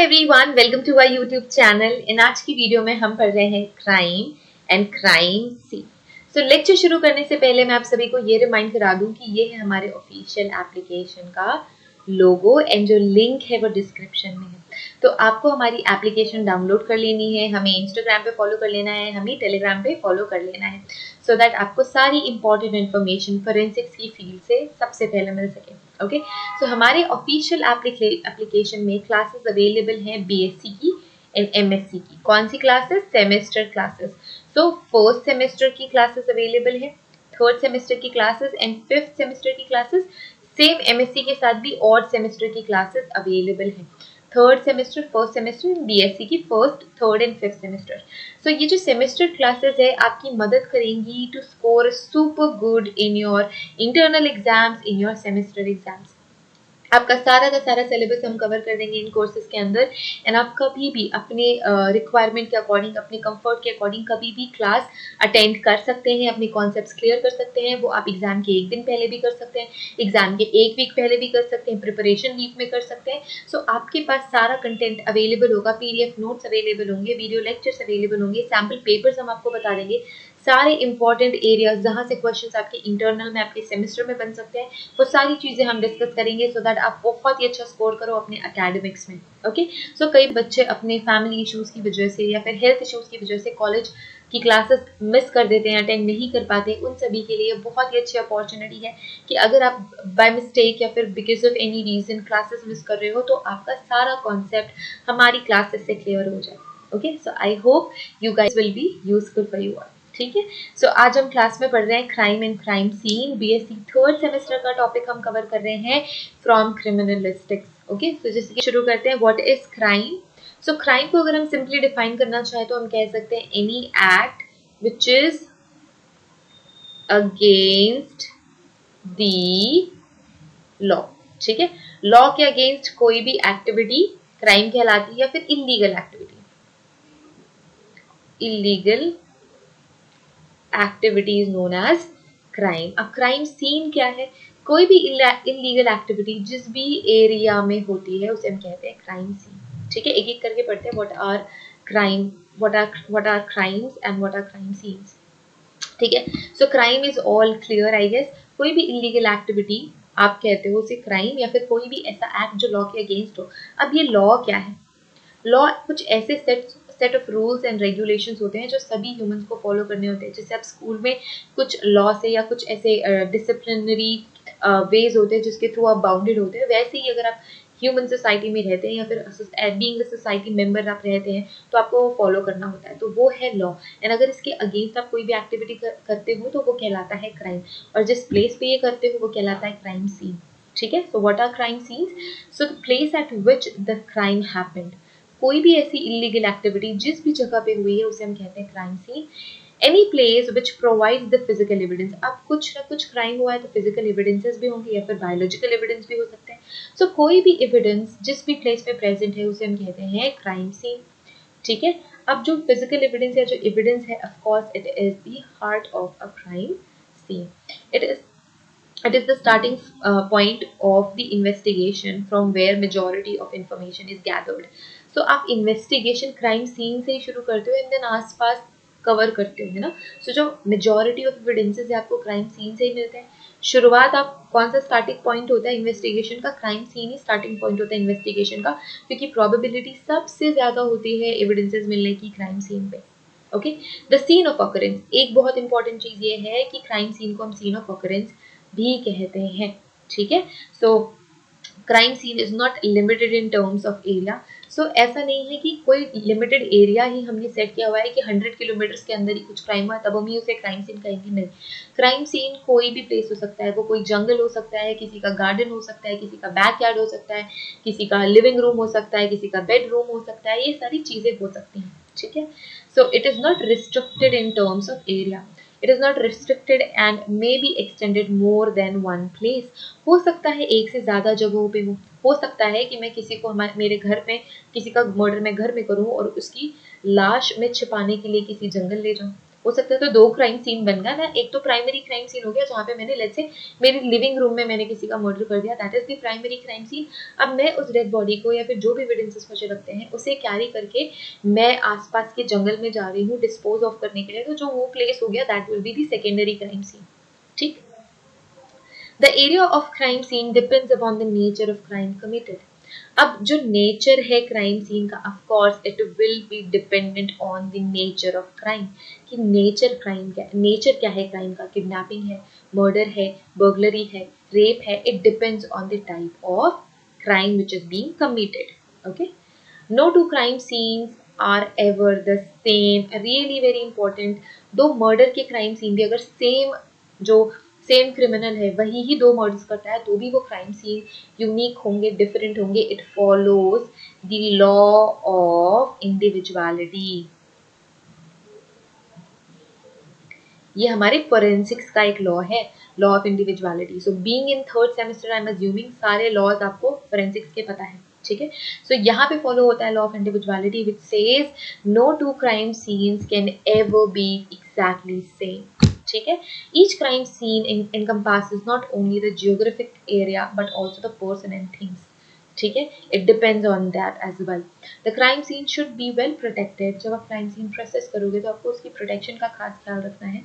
Everyone, welcome to our YouTube channel. इन आज की वीडियो में हम पढ़ रहे हैं crime and crime scene. So lecture शुरू करने से पहले मैं आप सभी को ये रिमाइंड करा दूं कि ये है हमारे ऑफिशियल एप्लीकेशन का लोगो एंड जो लिंक है वो डिस्क्रिप्शन में है। तो आपको हमारी एप्लीकेशन डाउनलोड कर लेनी है, हमें इंस्टाग्राम पे फॉलो कर लेना है, हमें टेलीग्राम पे फॉलो कर लेना है सो दैट आपको सारी इंपॉर्टेंट इन्फॉर्मेशन फोरेंसिक्स की फील्ड से सबसे पहले मिल सके। ओके, सो हमारे ऑफिशियल एप्लीकेशन में क्लासेस अवेलेबल हैं बीएससी की एंड एमएससी की। कौन सी classes? Semester classes. So first semester की क्लासेस अवेलेबल है, थर्ड सेमेस्टर की क्लासेस एंड फिफ्थ सेमेस्टर की क्लासेस। सेम एमएससी के साथ भी और सेमेस्टर की क्लासेस अवेलेबल हैं। Third semester, first semester, BSc की first, third and fifth semester. So ये जो सेमेस्टर क्लासेस है आपकी मदद करेंगी to score super good in your internal exams, in your semester exams. आपका सारा का सारा सिलेबस हम कवर कर देंगे इन कोर्सेज के अंदर एंड आप कभी भी अपने रिक्वायरमेंट के अकॉर्डिंग, अपने कंफर्ट के अकॉर्डिंग कभी भी क्लास अटेंड कर सकते हैं, अपने कॉन्सेप्ट्स क्लियर कर सकते हैं। वो आप एग्जाम के एक दिन पहले भी कर सकते हैं, एग्जाम के एक वीक पहले भी कर सकते हैं, प्रिपरेशन वीक में कर सकते हैं। सो आपके पास सारा कंटेंट अवेलेबल होगा, पीडीएफ नोट्स अवेलेबल होंगे, वीडियो लेक्चर्स अवेलेबल होंगे, सैम्पल पेपर्स हम आपको बता देंगे। सारे इंपॉर्टेंट एरियाज जहाँ से क्वेश्चंस आपके इंटरनल में, आपके सेमेस्टर में बन सकते हैं, वो सारी चीजें हम डिस्कस करेंगे सो दैट आप बहुत ही अच्छा स्कोर करो अपने एकेडमिक्स में। ओके, सो कई बच्चे अपने फैमिली इश्यूज की वजह से या फिर हेल्थ इश्यूज की वजह से कॉलेज की क्लासेस मिस कर देते हैं, अटेंड नहीं कर पाते। उन सभी के लिए बहुत ही अच्छी अपॉर्चुनिटी है कि अगर आप बाय मिस्टेक या फिर because of any reason classes miss कर रहे हो तो आपका सारा कॉन्सेप्ट हमारी क्लासेस से क्लियर हो जाए। Okay, so I hope you guys will be useful for you all. ठीक है, सो आज हम क्लास में पढ़ रहे हैं crime and crime scene. BSc third semester का टॉपिक हम कवर कर रहे हैं फ्रॉम क्रिमिनलिस्टिक्स। ओके, सो जैसे कि शुरू करते हैं, what is crime. So crime को अगर हम सिंपली डिफाइन करना चाहें तो हम कह सकते हैं any act which is against the law. ठीक है, लॉ के अगेंस्ट कोई भी एक्टिविटी क्राइम कहलाती है या फिर illegal activity. Illegal activity is known as crime. अब क्राइम सीन क्या है? कोई भी इलीगल एक्टिविटी जिस भी एरिया में होती है उसे हम कहते हैं क्राइम सीन। ठीक है, एक एक करके पढ़ते हैं। What are crime, what are crimes and what are crime scenes. ठीक है, so crime is all clear I guess. कोई भी इलीगल एक्टिविटी आप कहते हो उसे क्राइम, या फिर कोई भी ऐसा एक्ट जो लॉ के अगेंस्ट हो। अब ये लॉ क्या है? लॉ कुछ ऐसे set of rules and regulations होते हैं जो सभी ह्यूमंस को फॉलो करने होते हैं। जैसे आप स्कूल में कुछ लॉ से या कुछ ऐसे डिसिप्लिनरी वेज होते हैं जिसके थ्रू आप बाउंडेड होते हैं, वैसे ही अगर आप ह्यूमन सोसाइटी में रहते हैं या फिर बीइंग अ सोसाइटी मेंबर आप रहते हैं तो आपको वो फॉलो करना होता है, तो वो है लॉ। एंड अगर इसके अगेंस्ट आप कोई भी एक्टिविटी करते हो तो वो कहलाता है क्राइम, और जिस प्लेस पे ये करते हो वो कहलाता है क्राइम सीन। ठीक है, so what are crime scenes? So the place at which the crime happened. कोई भी ऐसी इलीगल एक्टिविटी जिस भी जगह पे हुई है उसे हम कहते हैं crime scene. Any place which provides the physical evidence. अब कुछ ना कुछ क्राइम हुआ है तो फिजिकल एविडेंसेस भी होंगे या फिर बायोलॉजिकल एविडेंस भी हो सकते हैं। सो कोई भी एविडेंस जिस भी प्लेस पे प्रेजेंट है उसे हम कहते हैं क्राइम सीन। ठीक है, अब जो फिजिकल एविडेंस या जो एविडेंस है, of course it is the heart of a crime scene. It is the starting point of the investigation from where majority of information is gathered. So आप investigation crime scene से ही शुरू करते हो and then आसपास cover करते हो, है ना। सो जो मेजॉरिटी ऑफ एविडेंसेस है आपको क्राइम सीन से ही मिलते हैं। शुरुआत आप कौन सा स्टार्टिंग पॉइंट होता है इन्वेस्टिगेशन का? क्राइम सीन ही स्टार्टिंग पॉइंट होता है इन्वेस्टिगेशन का, क्योंकि प्रोबेबिलिटी सबसे ज्यादा होती है एविडेंसेस मिलने की क्राइम सीन पे। Okay, the scene of occurrence, एक बहुत इंपॉर्टेंट चीज ये है कि क्राइम सीन को हम सीन ऑफ ऑकरेंस भी कहते हैं। ठीक है, so crime scene is not limited in terms of area. So ऐसा नहीं है कि कोई लिमिटेड एरिया ही हमने सेट किया हुआ है कि 100 किलोमीटर के अंदर ही कुछ क्राइम हुआ तब हम ही उसे क्राइम सीन कहेंगे, नहीं। क्राइम सीन कोई भी प्लेस हो सकता है, वो कोई जंगल हो सकता है, किसी का गार्डन हो सकता है, किसी का बैकयार्ड हो सकता है, किसी का लिविंग रूम हो सकता है, किसी का बेडरूम हो सकता है, ये सारी चीजें हो सकती हैं। ठीक है, so it is not restricted in terms of area. It is not restricted and may be extended more than one place. हो सकता है एक से ज्यादा जगहों पे हो सकता है कि मैं किसी को मेरे घर में किसी का मर्डर मैं घर में करूं और उसकी लाश में छिपाने के लिए किसी जंगल ले जाऊं। हो सकता है तो दो क्राइम सीन बन गया ना, एक तो प्राइमरी क्राइम सीन हो गया जहाँ पे मैंने लेट्स से मेरी लिविंग रूम में मैंने किसी का मर्डर कर दिया, that is the primary crime scene. अब मैं उस डेड बॉडी को या फिर जो भी एविडेंसेस मुझे लगते हैं उसे कैरी करके मैं आसपास के जंगल में जा रही हूँ डिस्पोज ऑफ करने के लिए, तो जो वो प्लेस हो गया that will be the secondary crime scene. ठीक। The area of crime scene depends upon the nature of crime committed. अब जो नेचर है क्राइम सीन का, of course it will be dependent on the nature of crime, कि nature crime क्या, nature क्या है crime का, किडनैपिंग है, मर्डर है, बर्गलरी है, रेप है, it depends on the type of crime which is being committed. Okay, no two crime scenes are ever the same, really very important। दो murder के क्राइम सीन भी अगर जो सेम क्रिमिनल है वही ही दो मर्डर्स करता है तो भी वो क्राइम सीन यूनिक होंगे, डिफरेंट होंगे। It follows the law of individuality. ये हमारे फोरेंसिक्स का एक लॉ है, law of individuality. So being in third semester I am assuming सारे लॉज आपको फोरेंसिक्स के पता है, ठीक है। सो यहाँ पे फॉलो होता है law of individuality which says no two crime scenes can ever be exactly same, ठीक है। Each crime scene encompasses not only the geographic area but also the person and things, ठीक है। It depends on that as well. The crime scene should be well protected. जब आप crime scene process करोगे तो आपको उसकी protection का खास ख्याल रखना है।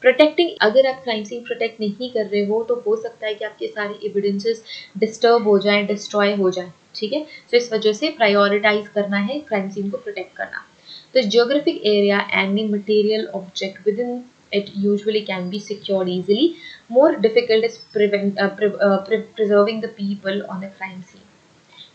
प्रोटेक्टिंग, अगर आप क्राइम सीन प्रोटेक्ट नहीं कर रहे हो तो हो सकता है कि आपके सारे एविडेंसेस डिस्टर्ब हो जाएं, डिस्ट्रॉय हो जाएं, ठीक है। तो इस वजह से प्रायोरिटाइज करना है क्राइम सीन को प्रोटेक्ट करना। तो geographic area and the material object with in it usually can be secured easily. More difficult is preserving the people on the crime scene,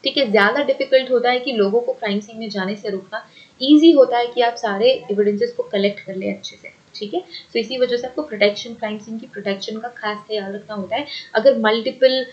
ठीक है। ज्यादा डिफिकल्ट होता है कि लोगों को क्राइम सीन में जाने से रोकना, इजी होता है कि आप सारे एविडेंसेस को कलेक्ट कर ले अच्छे से, ठीक है। तो इसी वजह से आपको प्रोटेक्शन, क्राइम सीन की प्रोटेक्शन का खास ख्याल रखना होता है। अगर मल्टीपल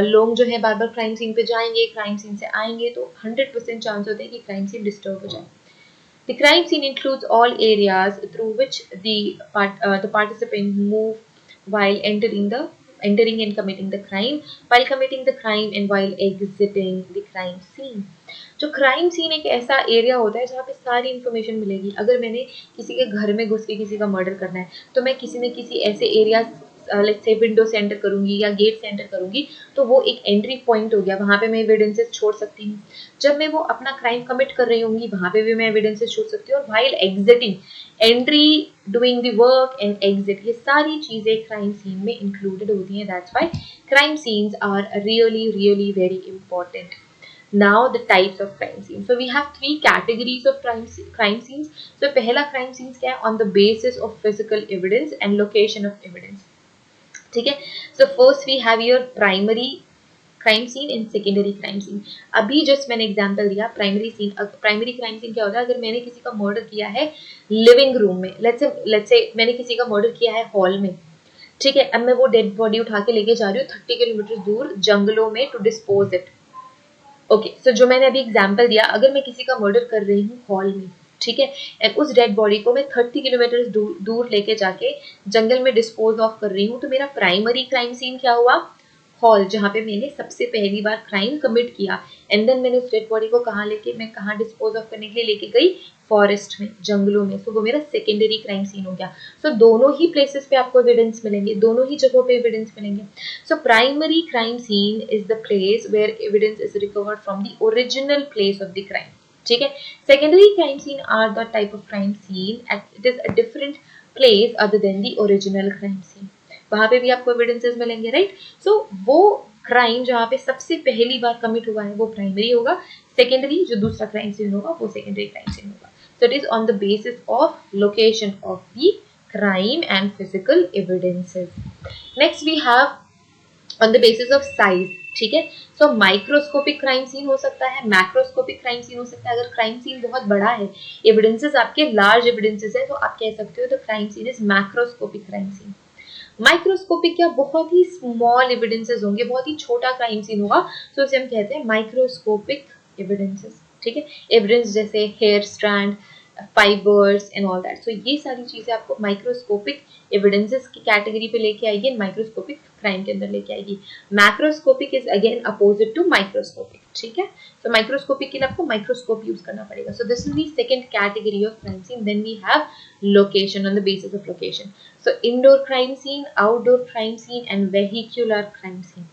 लोग जो है बार बार क्राइम सीन पे जाएंगे, क्राइम सीन से आएंगे तो 100% चांस होते हैं कि क्राइम सीन डिस्टर्ब हो जाए। The crime scene includes all areas through which the participant move while entering and committing the crime, while committing the crime and while exiting the crime scene। जो crime scene एक ऐसा area होता है जहाँ पे सारी इन्फॉर्मेशन मिलेगी। अगर मैंने किसी के घर में घुस के किसी का मर्डर करना है तो मैं किसी न किसी ऐसे एरिया लेट्स से विंडो से एंटर करूंगी या गेट से एंटर करूंगी, तो वो एक एंट्री पॉइंट हो गया, वहां पे मैं एविडेंसेस छोड़ सकती हूँ। जब मैं वो अपना क्राइम कमिट कर रही होंगी वहां पे भी मैं एविडेंसेस छोड़ सकती हूँ। और while exiting, entry, doing the work and exit, ये सारी चीजें क्राइम सीन में इंक्लूडेड होती हैं। That's why crime scenes are really really very important. Now the types of crime scenes. So we have three categories of crime scenes. So पहला crime scenes क्या है? On the basis of physical evidence and location of evidence. ठीक है। So first we have your primary crime scene and secondary crime scene. अभी just मैंने example दिया primary scene. Primary crime scene क्या होता है? अगर मैंने किसी का मर्डर किया है लिविंग रूम में, लेट्स से मैंने किसी का मर्डर किया है हॉल में, ठीक है। अब मैं वो डेड बॉडी उठा के लेके जा रही हूँ 30 किलोमीटर दूर जंगलों में टू डिस्पोज इट। ओके, सो जो मैंने अभी एग्जांपल दिया, अगर मैं किसी का मर्डर कर रही हूँ हॉल में, ठीक है, एंड उस डेड बॉडी को मैं 30 किलोमीटर दूर लेके जाके जंगल में डिस्पोज ऑफ कर रही हूँ, तो मेरा प्राइमरी क्राइम सीन क्या हुआ? हॉल, जहाँ पे मैंने सबसे पहली बार क्राइम कमिट किया। एंड देन मैंने उस डेड बॉडी को मैं कहाँ डिस्पोज ऑफ करने के लिए लेके गई? फॉरेस्ट में, जंगलों में। सो वो मेरा सेकेंडरी क्राइम सीन हो गया। सो दोनों ही प्लेसेस पे आपको एविडेंस मिलेंगे, दोनों ही जगहों पे एविडेंस मिलेंगे। So primary crime scene is the place where evidence is recovered from the original place of the crime, ठीक है। Secondary crime scene are the type of crime scene it is a different place other than the original crime scene. वहां पे भी आपको evidences मिलेंगे, right. सो वो crime जहाँ पे सबसे पहली बार कमिट हुआ है वो प्राइमरी होगा, सेकेंडरी जो दूसरा क्राइम सीन होगा वो सेकेंडरी क्राइम सीन होगा। So it is on the basis of location of the crime and physical evidences. Next we have on the basis of size, ठीक है। सो माइक्रोस्कोपिक क्राइम सीन हो सकता है, मैक्रोस्कोपिक क्राइम सीन हो सकता है। अगर क्राइम सीन बहुत बड़ा है, एविडेंसेस आपके लार्ज एविडेंसेस है, तो आप कह सकते हो the crime scene is macroscopic crime scene. Microscopic क्या? बहुत ही स्मॉल एविडेंसेस होंगे, बहुत ही छोटा क्राइम सीन होगा, तो उसे हम कहते हैं माइक्रोस्कोपिक एविडेंसेस, ठीक है। एविडेंस जैसे hair strand, fibres and all that. So ये सारी चीजें आपको माइक्रोस्कोपिक एविडेंसेस की कैटेगरी पे लेके आएगी एंड माइक्रोस्कोपिक क्राइम के अंदर लेके आएगी. Macroscopic is again opposite to microscopic. ठीक है, तो माइक्रोस्कोपिक के लिए आपको माइक्रोस्कोप यूज करना पड़ेगा. So this is the second category of crime scene. Then we have location. On the basis of location, so indoor crime scene, outdoor crime scene and vehicular crime scene.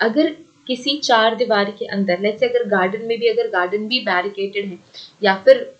अगर किसी चार दीवार के अंदर, let's say अगर garden भी barricaded है या फिर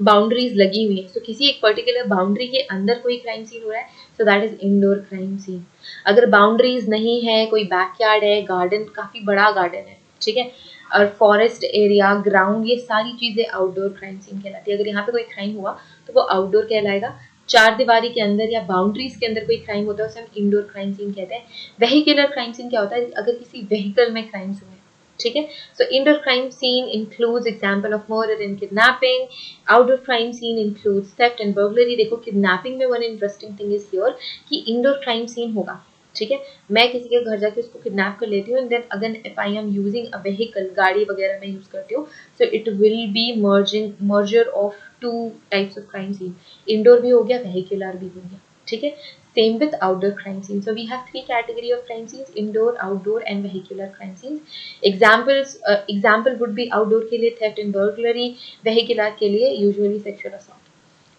बाउंड्रीज लगी हुई है, तो किसी एक पर्टिकुलर बाउंड्री के अंदर कोई क्राइम सीन हो रहा है, so that is indoor crime scene. अगर बाउंड्रीज नहीं है, कोई बैकयार्ड है, गार्डन काफी बड़ा गार्डन है, ठीक है, और फॉरेस्ट एरिया, ग्राउंड, ये सारी चीजें आउटडोर क्राइम सीन कहलाती है. अगर यहाँ पे कोई क्राइम हुआ तो वो आउटडोर कहलाएगा. चार दीवारी के अंदर या बाउंड्रीज के अंदर कोई क्राइम होता है उसे हम इंडोर क्राइम सीन कहते हैं. वेहिकुलर क्राइम सीन क्या होता है? अगर किसी व्हीकल में क्राइम्स हुए, ठीक है. So indoor crime scene includes example of murder and kidnapping. Outdoor crime scene includes theft and burglary. देखो किडनैपिंग में one interesting thing is here कि इंडोर क्राइम सीन होगा, ठीक है. मैं किसी के घर जाके उसको किडनैप कर लेती हूँ एंड देन अगर if I am using a vehicle, गाड़ी वगैरह मैं यूज करती हूँ, so it will be merger of two types of crime scene. Indoor भी हो गया, वेहिकुलर भी हो गया, ठीक है. Same with outdoor crime scenes. So we have three category of crime scenes: indoor, outdoor, and vehicular crime scenes. Example would be outdoor के लिए theft and burglary, vehicular के लिए usually sexual assault.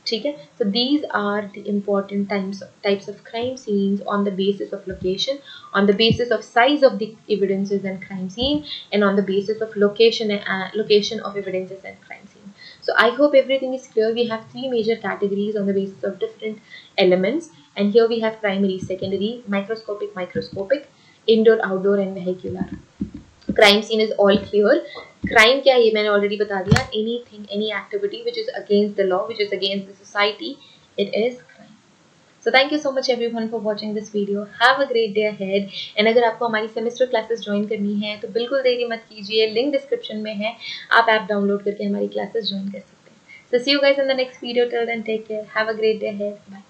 ठीक है. So these are the important types of crime scenes on the basis of location, on the basis of size of the evidences and crime scene, and on the basis of location of evidences and crime scene. So I hope everything is clear. We have three major categories on the basis of different elements, and here we have primary, secondary, microscopic, indoor, outdoor, and vehicular. Crime scene is all clear. Crime क्या है ये मैंने already बता दिया. Anything, any activity which is against the law, which is against the society, it is crime. So thank you so much everyone for watching this video. Have a great day ahead. And अगर आपको हमारी semester classes join करनी है तो बिल्कुल देरी मत कीजिए, link description में है, आप ऐप डाउनलोड करके हमारी classes join कर सकते हैं. So see you guys in the next video. Till then, take care. Have a great day ahead. Bye.